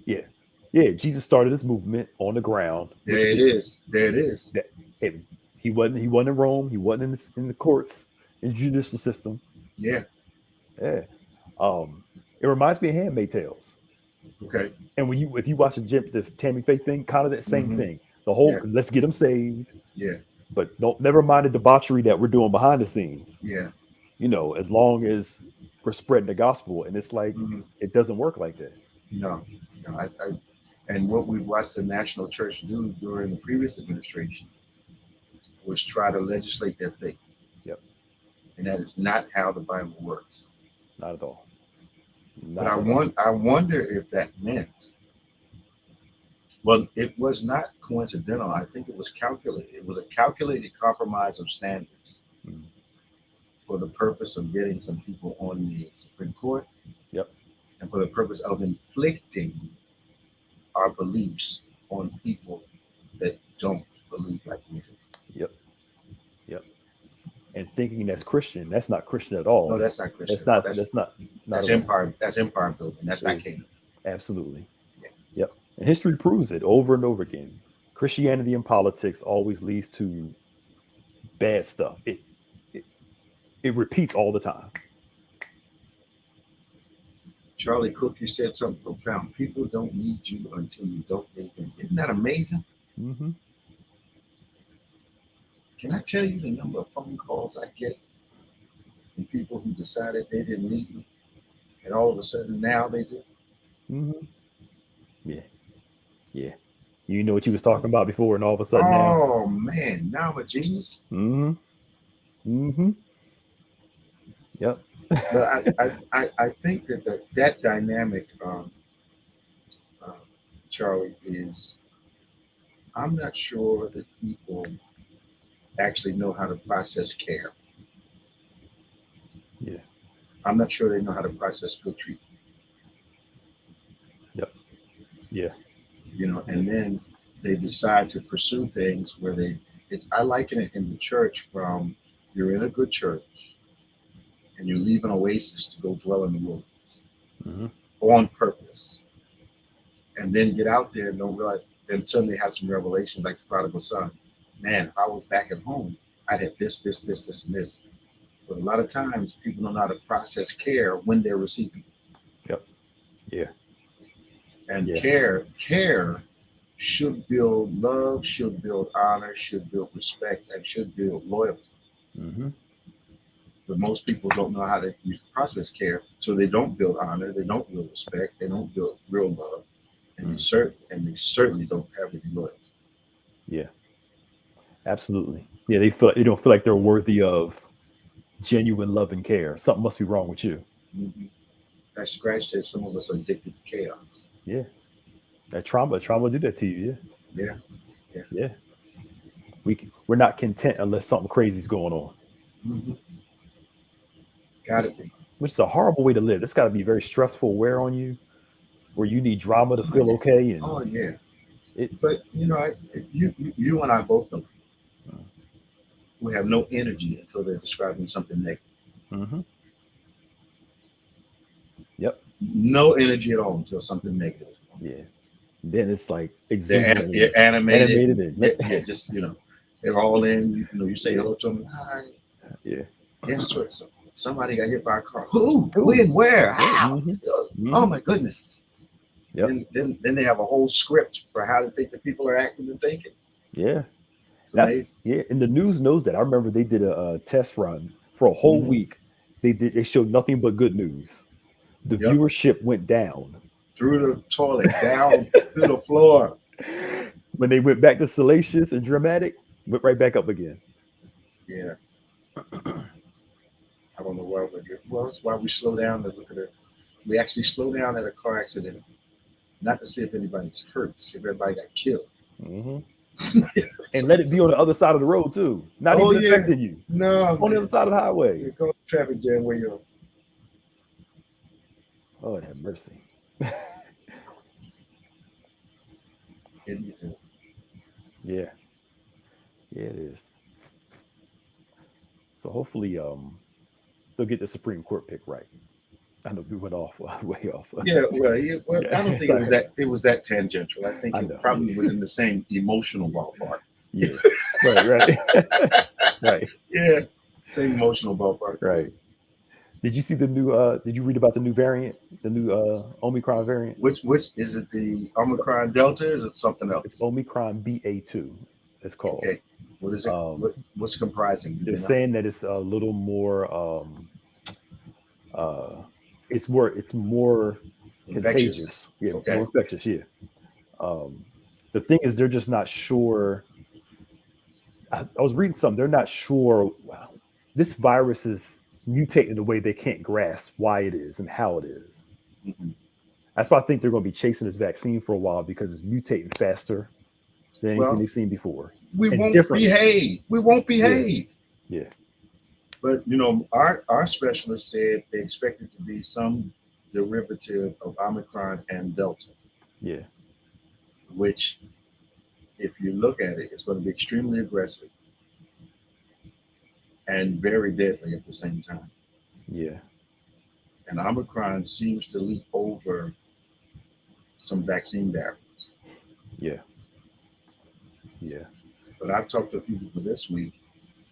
Yeah. Yeah. Jesus started this movement on the ground. There it is. There it is. And he wasn't in Rome. He wasn't in the courts, in the judicial system. Yeah. Yeah. It reminds me of Handmaid's Tales. Okay. And if you watch the Tammy Faye thing, kind of that same Mhm. thing. The whole Yeah. let's get them saved, Yeah. but never mind the debauchery that we're doing behind the scenes. Yeah. As long as we're spreading the gospel, and it's like Mhm. it doesn't work like that. No. And what we've watched the national church do during the previous administration was try to legislate their faith. Yep. And that is not how the Bible works. Not at all. But I wonder if that meant, well, it was not coincidental. I think it was calculated. It was a calculated compromise of standards Mhm. for the purpose of getting some people on the Supreme Court. Yep. And for the purpose of inflicting our beliefs on people that don't believe like we do. Yep. And thinking that's Christian, that's not Christian at all. No, that's not Christian. That's not. That's at all. empire. That's empire building. That's not kingdom. Absolutely. Yeah. Yep. And history proves it over and over again. Christianity and politics always leads to bad stuff. It repeats all the time. Charlie Cook, you said something profound. People don't need you until you don't need them. Isn't that amazing? Mm-hmm. Can I tell you the number of phone calls I get from people who decided they didn't need me, and all of a sudden now they do? Mm-hmm. Yeah. You know what you was talking about before, and all of a sudden now. Oh man, now I'm a genius. Mm-hmm. Mm-hmm. Yep. But I think that dynamic, Charlie, is, I'm not sure that people actually know how to process care. Yeah. I'm not sure they know how to process good treatment. Yep. Yeah. And then they decide to pursue things where I liken it in the church from, you're in a good church and you leave an oasis to go dwell in the wilderness. Mm-hmm. On purpose, and then get out there and don't realize, then suddenly have some revelations like the prodigal son. Man, if I was back at home, I'd have this, and this. But a lot of times people don't know how to process care when they're receiving. Yep. Yeah. And Yeah. care should build love, should build honor, should build respect, and should build loyalty. Mm-hmm. But most people don't know how to use process care, so they don't build honor, they don't build respect, they don't build real love, and they certainly don't have any loyalty. Yeah, absolutely. Yeah, they don't feel like they're worthy of genuine love and care. Something must be wrong with you. Mm-hmm. Pastor Christ says some of us are addicted to chaos. Yeah, that trauma do that to you. Yeah, yeah. Yeah. We're not content unless something crazy is going on. Mm-hmm. Got Which, it. which is a horrible way to live. It's got to be very stressful wear on you, where you need drama to feel okay. And Oh yeah. it, But you and I both know we have no energy until they're describing something negative. mm-hmm. Yep. No energy at all until something negative. Yeah. Then it's like They're animated. and Yeah, just they're all in. You say hello to them. Hi. yeah. Guess what? Somebody got hit by a car. Who? When? Where? How? Mm-hmm. Oh my goodness. Yep. Then they have a whole script for how they think that people are acting and thinking. Yeah. It's amazing. Yeah. And the news knows that. I remember they did a test run for a whole week. They showed nothing but good news. The viewership went down. Through the toilet, down through the floor. When they went back to salacious and dramatic, went right back up again. Yeah. I don't know why we're here. Well, that's why we slow down to look at it. We actually slow down at a car accident, not to see if anybody's hurt, see if everybody got killed. Mm-hmm. And let it be on the other side of the road too. Not even affecting you. No. On the other side of the highway. You go to traffic jam where you're. Lord have mercy. Yeah. Yeah, it is. So hopefully they'll get the Supreme Court pick right. I know we went off way off. Yeah, well, I don't think it was that tangential. I think it probably was in the same emotional ballpark. Yeah. Right. Right. Yeah. Same emotional ballpark. Right. Did you see the new did you read about the new variant, the new Omicron variant? Which is it, the Omicron Delta, or is it something else? It's Omicron BA2, it's called. Okay. What is it? What's comprising? They're saying that it's a little more it's more contagious. Yeah, more infectious, yeah. The thing is they're just not sure. I was reading something, they're not sure this virus is mutating in a way they can't grasp why it is and how it is. Mm-hmm. That's why I think they're going to be chasing this vaccine for a while, because it's mutating faster than anything they've seen before. We won't behave. Yeah. But our specialist said they expect it to be some derivative of Omicron and Delta. Yeah. Which, if you look at it, it's going to be extremely aggressive and very deadly at the same time. Yeah. And Omicron seems to leap over some vaccine barriers. Yeah. Yeah. But I've talked to a few people this week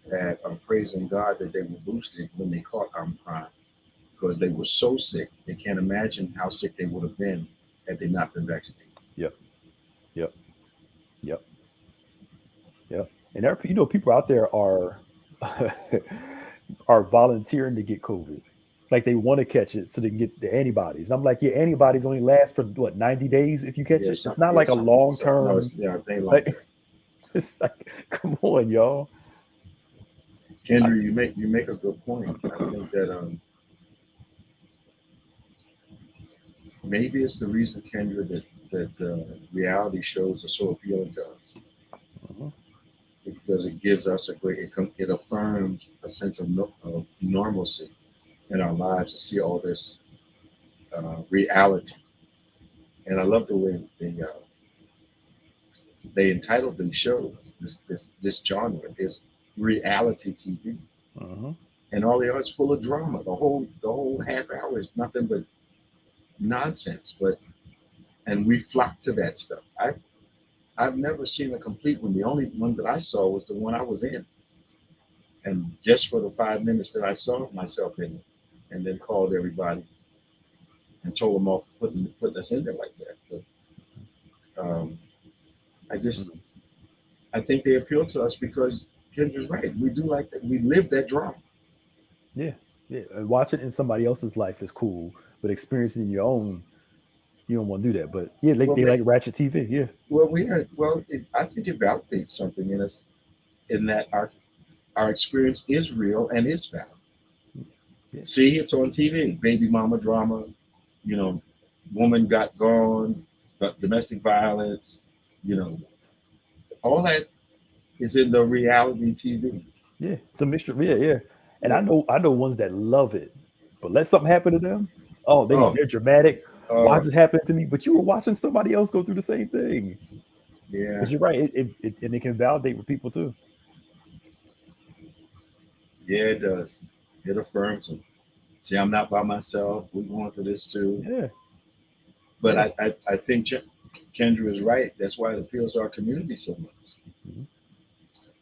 that are praising God that they were boosted when they caught Omicron, because they were so sick. They can't imagine how sick they would have been had they not been vaccinated. Yep. And there, people out there are are volunteering to get COVID. Like they want to catch it so they can get the antibodies. And I'm like, your antibodies only last for 90 days if you catch it. It's not like a long term. It's like, come on, y'all. Kendra, you make a good point. I think that maybe it's the reason, Kendra, that reality shows are so appealing to us. Uh-huh. Because it gives us it affirms a sense of normalcy in our lives to see all this reality. And I love the way they entitled them shows. This genre is reality TV, and all they are is full of drama. The whole half hour is nothing but nonsense. And we flock to that stuff. I've never seen a complete one. The only one that I saw was the one I was in, and just for the 5 minutes that I saw myself in it, and then called everybody and told them off for putting us in there like that. But I think they appeal to us because Kendra's right. We do like that. We live that drama. Yeah, yeah. And watching in somebody else's life is cool, but experiencing in your own, you don't want to do that. But yeah, Well, they like Ratchet TV. Yeah, I think it validates something in us in that our experience is real and is valid. yeah, See, it's on TV. Baby mama drama, you know, woman got gone, domestic violence, you know, all that is in the reality TV. yeah. It's a mixture. Yeah, yeah. And Yeah. I know ones that love it, but let something happen to them. Oh, Oh, they're dramatic. Why is oh, this happening to me? But you were watching somebody else go through the same thing. yeah, But you're right. And it can validate with people too. yeah, it does. It affirms them. See, I'm not by myself. We're going through this too. Yeah, But yeah. I think Kendra is right. That's why it appeals to our community so much. Mhm.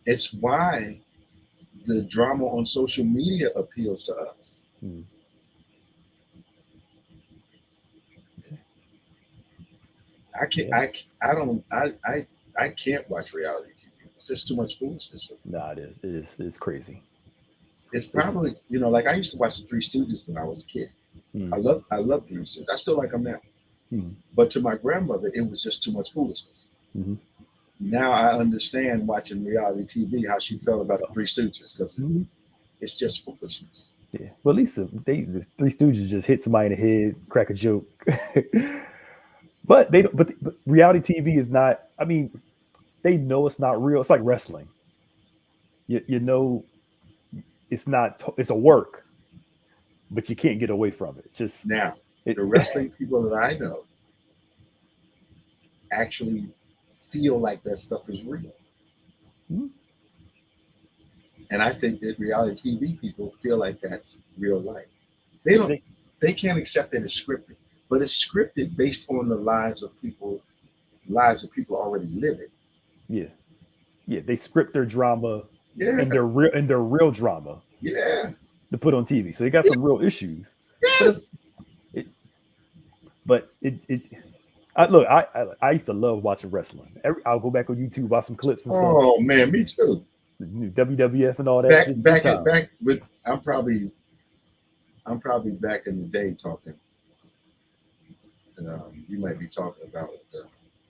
It's why the drama on social media appeals to us. Mhm. I can't. Yeah. I don't. I can't watch reality TV. It's just too much foolishness. Nah, it is. It is. It's crazy. It's It's. probably like I used to watch the Three Stooges when I was a kid. Mm, I love Three Stooges. I still like them now. mm, But to my grandmother, it was just too much foolishness. mhm. Now I understand watching reality TV how she felt about the Oh, Three Stooges because mhm. it's just foolishness. Yeah. Well, at least the Three Stooges just hit somebody in the head, crack a joke. But they don't. But reality TV is not. I mean, they know it's not real. It's like wrestling. You know, it's not. It's a work, but you can't get away from it. Just Now, it. the wrestling people that I know actually feel like that stuff is real. Mhm. And I think that reality TV people feel like that's real life. They Yeah, don't they can't accept that it's scripted. But it's scripted based on the lives that people already living. yeah, yeah. They script their drama Yeah, and their real drama yeah, to put on TV. So they got some real issues. But yes. it but it I look, I used to love watching wrestling. I'll go back on YouTube, watch some clips and stuff, Oh man, me too. WWF and all that. Back Just good back at time. back with I'm probably back in the day talking. You might be talking about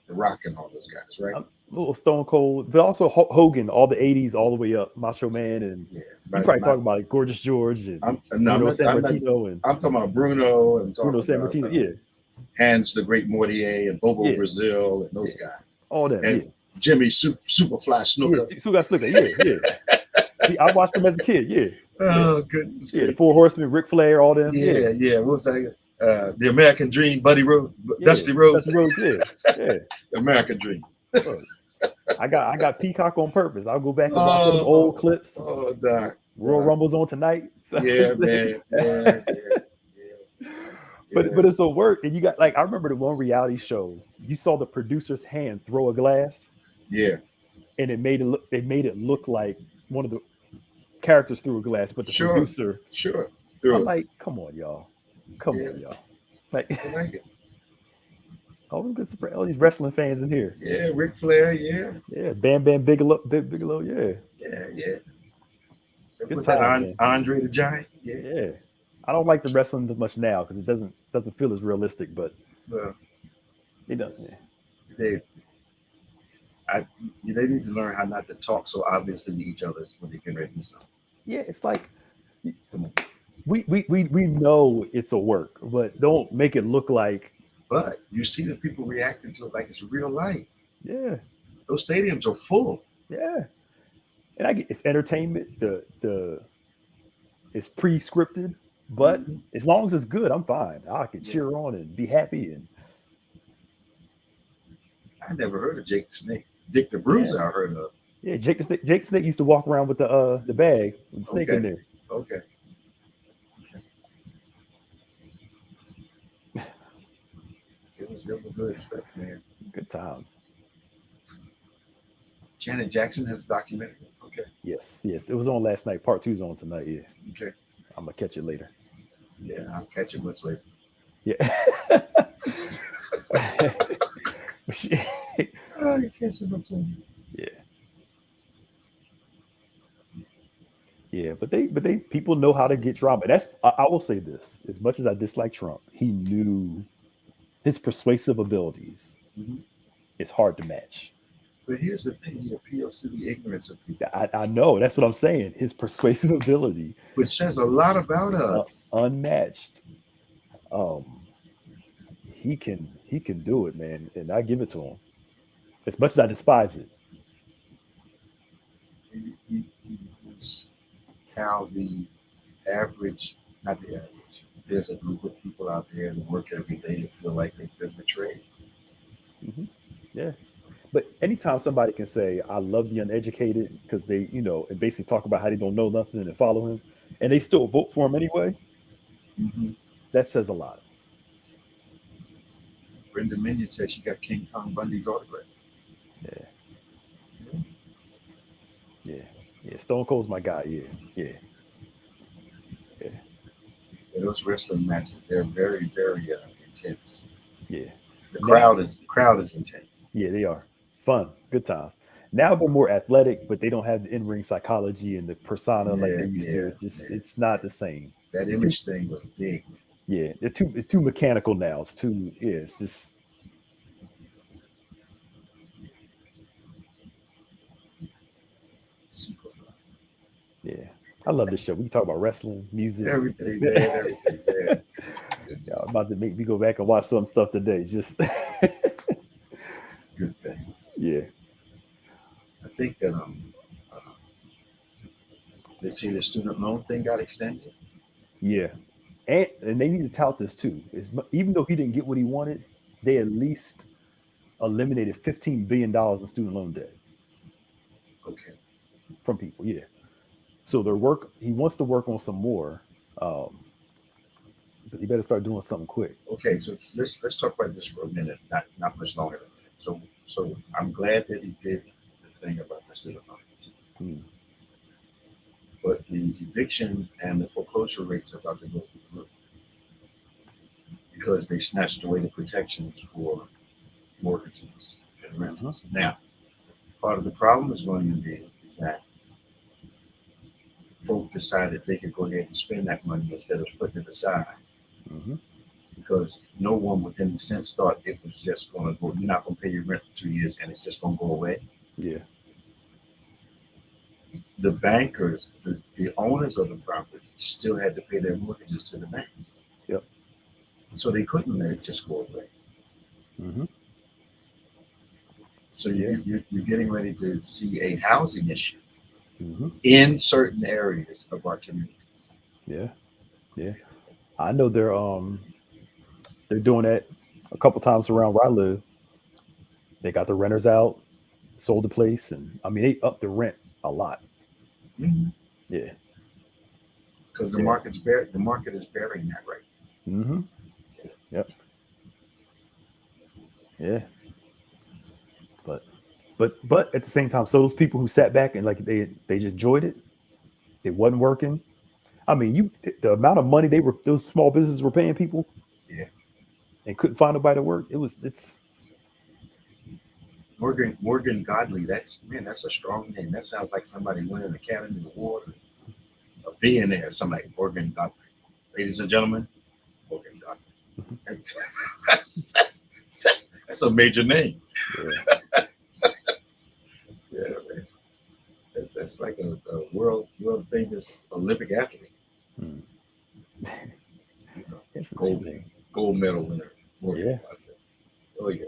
the Rock and all those guys, right? I'm a little Stone Cold, but also Hogan, all the '80s, all the way up, Macho Man, and Yeah. you But probably talking about like Gorgeous George and I'm no, Bruno I'm not. Sammartino and I'm talking about Bruno. I'm Bruno talking about Sammartino. Yeah, Hans the Great Mortier and Bobo yeah, Brazil and yeah, those guys all them. and Yeah, Jimmy Superfly yeah. Snooker. Still got Slicker. Yeah, yeah. I watched them as a kid. Yeah, yeah, Oh goodness yeah. The gracious! Four Horsemen, Ric Flair, all them. Yeah, Yeah, yeah. What was that? The American Dream, yeah. Dusty Rhodes, Dusty Rhodes. Yeah, yeah. the American Dream. Look, I got Peacock on purpose. I'll go back and watch all them old Oh, clips. oh, Doc, Royal Rumble's on tonight. So yeah, man, yeah, yeah, but it's a work, and you got like I remember the one reality show. You saw the producer's hand throw a glass, yeah. and it made it look like one of the characters threw a glass, but the Sure, producer. sure. I'm Through it. like, come on, y'all, come Yeah, on, y'all. Like I like it. all these wrestling fans in here. Yeah, Ric Flair. Yeah, Yeah, Bam Bam Bigelow, Bigelow. Yeah, yeah, yeah. good Was that time, man. Andre the Giant? Yeah. Yeah, I don't like the wrestling as much now because it doesn't feel as realistic, but Well, it does. they, I, they need to learn how not to talk so obviously to each other when they can ready to do something. Yeah, it's like Come on. we know it's a work, but don't make it look like But you see the people reacting to it like it's real life. yeah, Those stadiums are full. yeah. And I get it's entertainment. The it's pre-scripted, but Mhm. as long as it's good, I'm fine. I can Yeah. cheer on and be happy and I never heard of Jake the Snake. Dick the yeah, Bruiser I heard of. yeah. Jake the Snake used to walk around with the bag with the snake in Okay. there. Okay. It was good stuff, man. Good times. Janet Jackson has a documentary. Okay. Yes, yes. It was on last night. Part two's on tonight. Yeah, Okay. I'm gonna catch it later. Yeah, I'll catch it much later. Yeah. I'll catch it much later. Yeah. Yeah, but they people know how to get drama. That's I will say this. As much as I dislike Trump, he knew his persuasive abilities Mhm. is hard to match. But here's the thing: he appeals to the ignorance of people, I know that's what I'm saying. His persuasive ability, which says a lot about us. unmatched. Um, he can do it, man, and I give it to him. As much as I despise it. He knows how the average, not the average. There's a group of people out there that work every day that feel like they've been betrayed. Hmm. Yeah, but anytime somebody can say, "I love the uneducated," because they, and basically talk about how they don't know nothing and follow him, and they still vote for him anyway, Mm-hmm. that says a lot. Brenda Minion said she got King Kong Bundy's autograph. Yeah, yeah, yeah. Stone Cold's my guy. Yeah, yeah, yeah, Yeah, those wrestling matches, they're very, very intense. yeah. The Now, crowd is intense. yeah, they are fun, good times. Now they're more athletic, but they don't have the in-ring psychology and the persona like they Yeah, used to. yeah, It's just, yeah. it's not the same. That They're too, image thing was big. yeah, it's too mechanical now. It's too, yeah, it's just, Super fun. yeah. I love this show. We can talk about wrestling, music. Everything, man, everything, man. Yeah, I'm about to make me go back and watch some stuff today. Just, It's a good thing. yeah, I think that uh, they see the student loan thing got extended. yeah. And they need to tout this too. Even though he didn't get what he wanted, they at least eliminated $15 billion in student loan debt Okay. from people. Yeah. So he wants to work on some more, um, but he better start doing something quick. Okay, so let's talk about this for a minute, not much longer than a minute. So I'm glad that he did the thing about the student loan, Hmm. but the eviction and the foreclosure rates are about to go through the roof because they snatched away the protections for mortgages and Uh-huh. renters. Now, part of the problem is going to be is that folk decided they could go ahead and spend that money instead of putting it aside Hmm. because no one within the sense thought it was just going to go. You're not going to pay your rent for 2 years and it's just going to go away. Yeah. The bankers, the owners of the property, still had to pay their mortgages to the banks, Yep. so they couldn't let it just go away. Hmm. So Yeah. you're getting ready to see a housing issue Hmm. in certain areas of our communities. Yeah. Yeah. I know they're doing that a couple times around where I live. They got the renters out, sold the place, and I mean they upped the rent a lot. Mm-hmm. Yeah. Because Yeah. the market is bearing that right. Hmm. Yep. Yeah. But but at the same time, so those people who sat back and like they just enjoyed it, it wasn't working. I mean, the amount of money those small businesses were paying people Yeah. and couldn't find nobody to work. It's Morgan Godley, that's a strong name. That sounds like somebody winning an Academy Award, a billionaire, somebody Morgan Godley. Ladies and gentlemen, Morgan Godley. That's, that's, that's a major name. yeah. Yeah, man. That's like a world famous Olympic athlete. Hmm. You know, It's a nice gold thing. gold medal winner, Morgan Yeah. Godley. Oh yeah.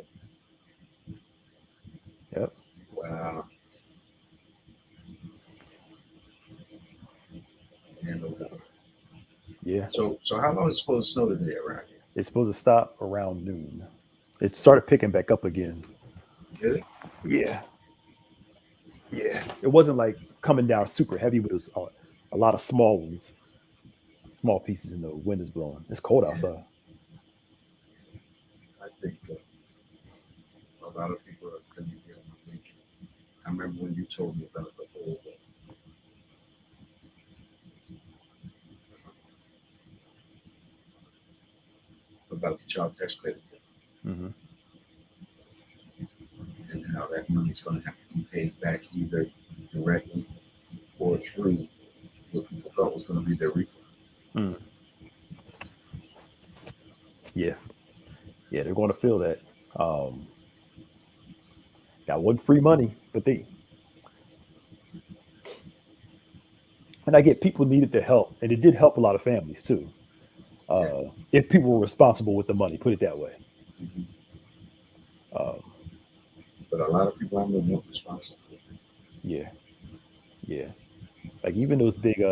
Yep. Wow. And Yeah. so how long is it supposed to snow today around It's supposed to stop around noon. It started picking back up again. here? Really? Yeah. Yeah. It wasn't like coming down super heavy, but it was a lot of small ones, small pieces, and the wind is blowing. It's cold Yeah. outside. I think a lot of people are going to be on the weekend. I remember when you told me about the whole about the child tax credit thing, Hmm. and how that money is going to have to be paid back either directly or through what people thought was going to be their refund. Mm. Yeah, they're going to feel that. That wasn't free money, but and I get people needed the help, and it did help a lot of families too. If people were responsible with the money, put it that way. Mhm. Um, But a lot of people aren't more responsible. yeah, yeah. Like even those big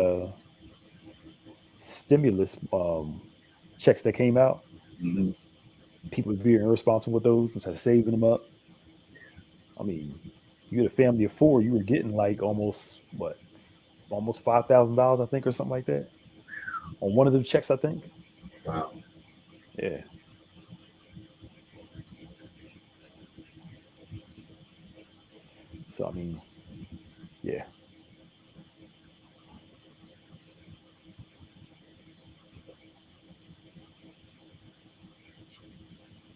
stimulus checks that came out, Mm-hmm. people being irresponsible with those instead of saving them up. I mean, you had a family of four, you were getting like almost $5,000, I think, or something like that, on one of the checks, I think. Wow. Yeah. So I mean, yeah.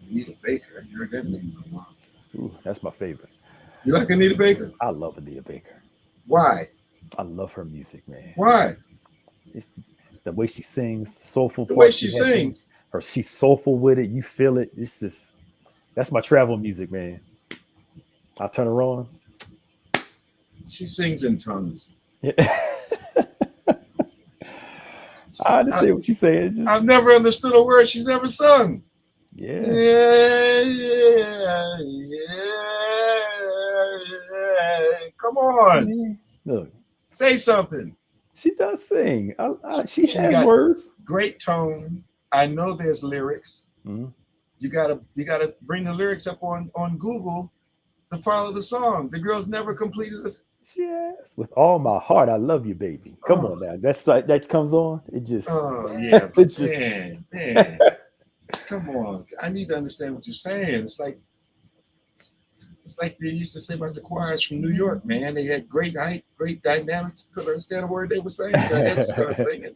Anita Baker. You heard that name in a while. Ooh, that's my favorite. You like Anita Baker? I love Anita Baker. Why? I love her music, man. Why? It's the way she sings, soulful The way parts she has in sings. her. She's soulful with it. You feel it. It's just that's my travel music, man. I turn her on. She sings in tongues. Yeah. I understand what she's saying. Just, I've never understood a word she's ever sung. yeah. Yeah. Come on. Look, Say something. she does sing. She She has got words. great tone. I know there's lyrics. Mhm. You gotta bring the lyrics up on Google to follow the song. The girl's never completed this. Yes, with all my heart, I love you, baby. Come on now. That's like that comes on. It just, Oh yeah, it just, man. Come on. I need to understand what you're saying. It's like they used to say about the choirs from New York, man. They had great height, great dynamics. Couldn't understand a word they were saying. I had to start singing.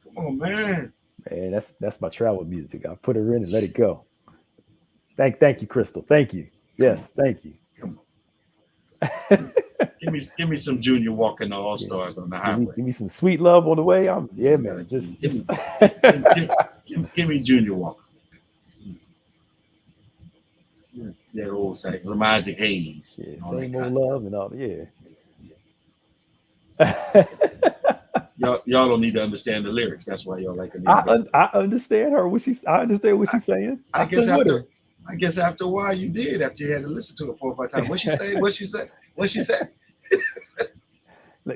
Come on, man. man. That's my travel music. I put her in and let it go. Thank you, Crystal. Thank you. Yes, thank you. Come on. Give me some Junior Walker and the All Stars on the highway. Give me some sweet love on the way. Man. Just Give me Junior Walker. That old site reminds me of Hayes. yeah, All that same kind old of love and all. Y'all don't need to understand the lyrics. That's why y'all like it. I understand her. I understand what she's saying. I guess after a while you did. After you had to listen to it 4 or 5 times. What she say? What she say? What she said?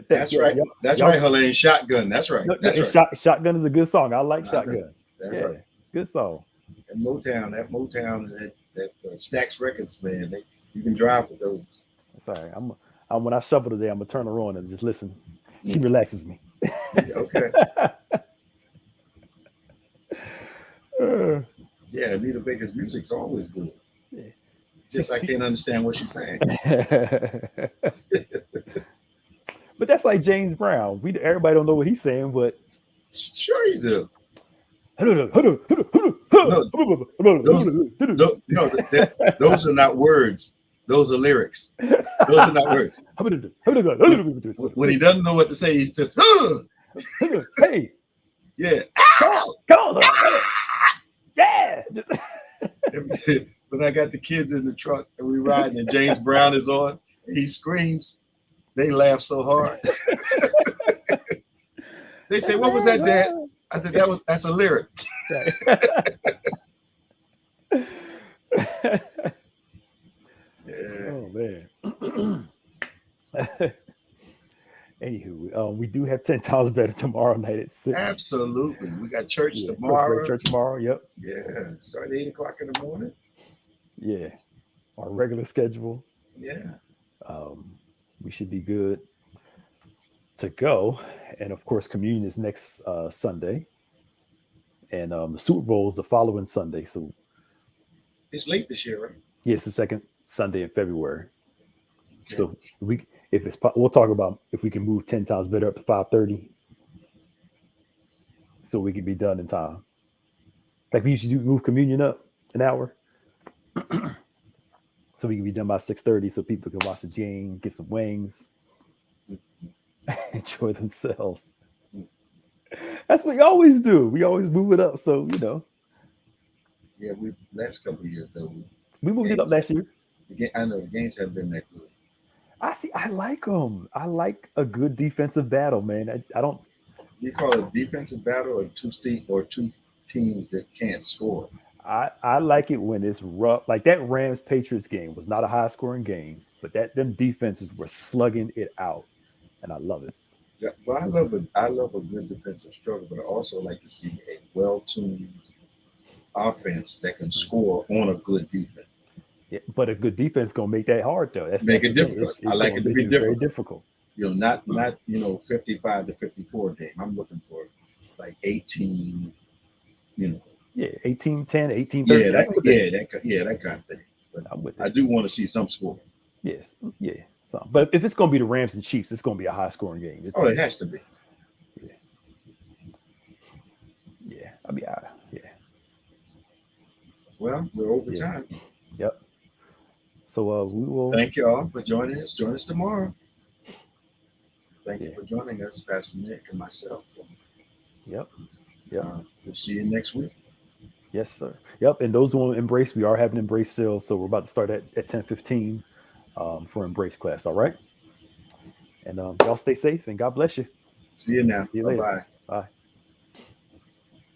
That's right. That's right, Helene. Shotgun. That's right. That's right. Shotgun is a good song. I like Shotgun. That's yeah, right. Good song. And Motown, that Stax Records, man. You can drive with those. That's all right. I'm when I shovel today, I'm gonna turn her on and just listen. She relaxes me. Okay. Yeah, Anita Baker's music's always good. Yeah. Just I can't understand what she's saying. But that's like James Brown. Everybody don't know what he's saying, but sure you do. Those are not words. Those are lyrics. Those are not words. When he doesn't know what to say, he says, "Hey, yeah, come on, yeah." When I got the kids in the truck and we riding and James Brown is on, he screams. They laugh so hard. They say, "What was that, Dad?" I said, "That's a lyric." Yeah. Oh man. Anywho, we do have 10 times better tomorrow night at 6. Absolutely. We got church tomorrow. Church tomorrow, yep. Yeah. Start at 8 o'clock in the morning. Yeah. Our regular schedule. Yeah. We should be good to go. And of course, communion is next Sunday. And the Super Bowl is the following Sunday. So it's late this year, right? Yeah, it's the second Sunday in February. Okay. So we'll talk about if we can move 10 times better up to 5:30, so we can be done in time. Like we usually move communion up an hour, so we can be done by 6:30, so people can watch the game, get some wings, enjoy themselves. That's what we always do. We always move it up. So Yeah, we last couple of years though. we moved it up Games, last year. I know the games haven't been that good. I see. I like them. I like a good defensive battle, man. I don't. You call it defensive battle or two teams that can't score. I like it when it's rough. Like that Rams Patriots game was not a high scoring game, but them defenses were slugging it out, and I love it. Yeah, well, I love a good defensive struggle, but I also like to see a well-tuned offense that can score on a good defense. Yeah, but a good defense is gonna make that hard though. Make That's it the thing. difficult. I It's like gonna it to make be it very difficult. difficult. Not 55-54 game. I'm looking for like 18. Yeah, 18-10, 18-13. Yeah, I'm with that. that kind of thing. But I'm with I that. do want to see some score. Yes, yeah. So, but if it's gonna be the Rams and Chiefs, it's gonna be a high scoring game. Oh, it has to be. Yeah. I mean, yeah. Well, we're over Yeah. time. Yep. So we will. Thank you all for joining us. Join us tomorrow. Thank you Yeah. for joining us, Pastor Nick and myself. Yep. We'll see you next week. Yes, sir. Yep. And those who want Embrace, we are having Embrace still. So we're about to start at 10:15 for Embrace class. All right. And y'all stay safe and God bless you. See you now. See you later. Bye-bye.